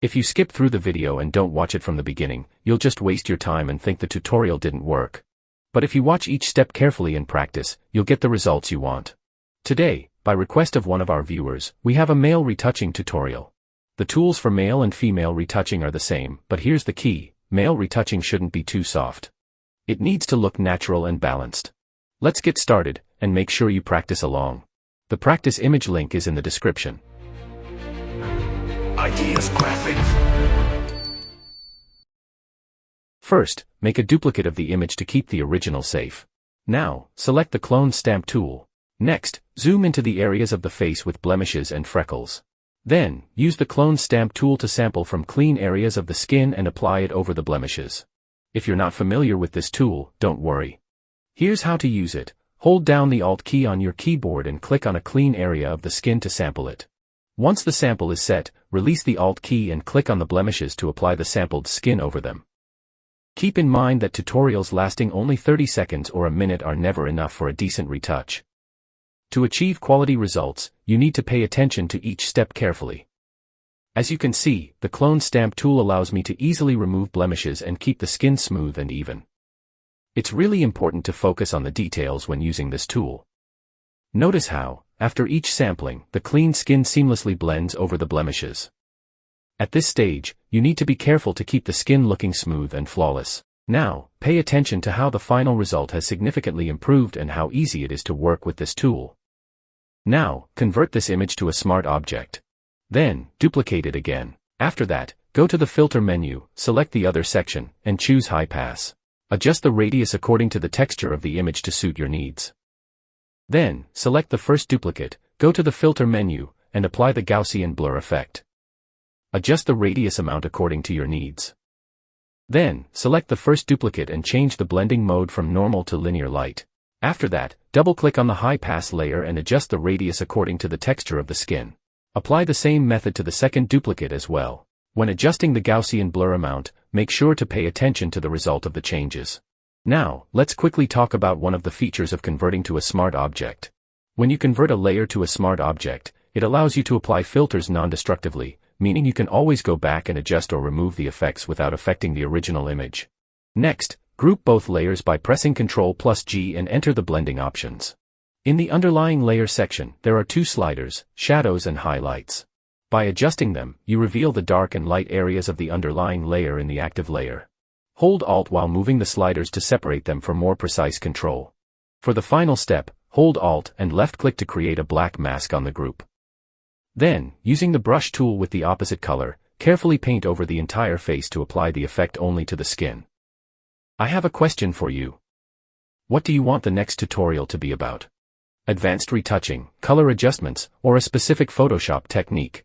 If you skip through the video and don't watch it from the beginning, you'll just waste your time and think the tutorial didn't work. But if you watch each step carefully and practice, you'll get the results you want. Today, by request of one of our viewers, we have a male retouching tutorial. The tools for male and female retouching are the same, but here's the key: male retouching shouldn't be too soft. It needs to look natural and balanced. Let's get started, and make sure you practice along. The practice image link is in the description. Ideas Graphics. First, make a duplicate of the image to keep the original safe. Now, select the clone stamp tool. Next, zoom into the areas of the face with blemishes and freckles. Then, use the clone stamp tool to sample from clean areas of the skin and apply it over the blemishes. If you're not familiar with this tool, don't worry. Here's how to use it. Hold down the Alt key on your keyboard and click on a clean area of the skin to sample it. Once the sample is set, release the Alt key and click on the blemishes to apply the sampled skin over them. Keep in mind that tutorials lasting only 30 seconds or a minute are never enough for a decent retouch. To achieve quality results, you need to pay attention to each step carefully. As you can see, the clone stamp tool allows me to easily remove blemishes and keep the skin smooth and even. It's really important to focus on the details when using this tool. Notice how, after each sampling, the clean skin seamlessly blends over the blemishes. At this stage, you need to be careful to keep the skin looking smooth and flawless. Now, pay attention to how the final result has significantly improved and how easy it is to work with this tool. Now, convert this image to a smart object. Then, duplicate it again. After that, go to the Filter menu, select the Other section, and choose High Pass. Adjust the radius according to the texture of the image to suit your needs. Then, select the first duplicate, go to the Filter menu, and apply the Gaussian Blur effect. Adjust the radius amount according to your needs. Then, select the first duplicate and change the blending mode from normal to linear light. After that, double-click on the high pass layer and adjust the radius according to the texture of the skin. Apply the same method to the second duplicate as well. When adjusting the Gaussian blur amount, make sure to pay attention to the result of the changes. Now, let's quickly talk about one of the features of converting to a smart object. When you convert a layer to a smart object, it allows you to apply filters non-destructively, meaning you can always go back and adjust or remove the effects without affecting the original image. Next, group both layers by pressing Ctrl+G and enter the blending options. In the underlying layer section, there are two sliders, shadows and highlights. By adjusting them, you reveal the dark and light areas of the underlying layer in the active layer. Hold Alt while moving the sliders to separate them for more precise control. For the final step, hold Alt and left-click to create a black mask on the group. Then, using the brush tool with the opposite color, carefully paint over the entire face to apply the effect only to the skin. I have a question for you. What do you want the next tutorial to be about? Advanced retouching, color adjustments, or a specific Photoshop technique?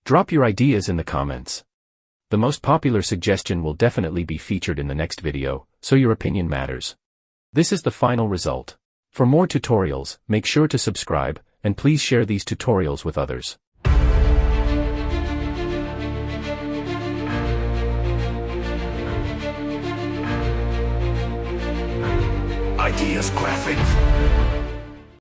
Drop your ideas in the comments. The most popular suggestion will definitely be featured in the next video, so your opinion matters. This is the final result. For more tutorials, make sure to subscribe, and please share these tutorials with others.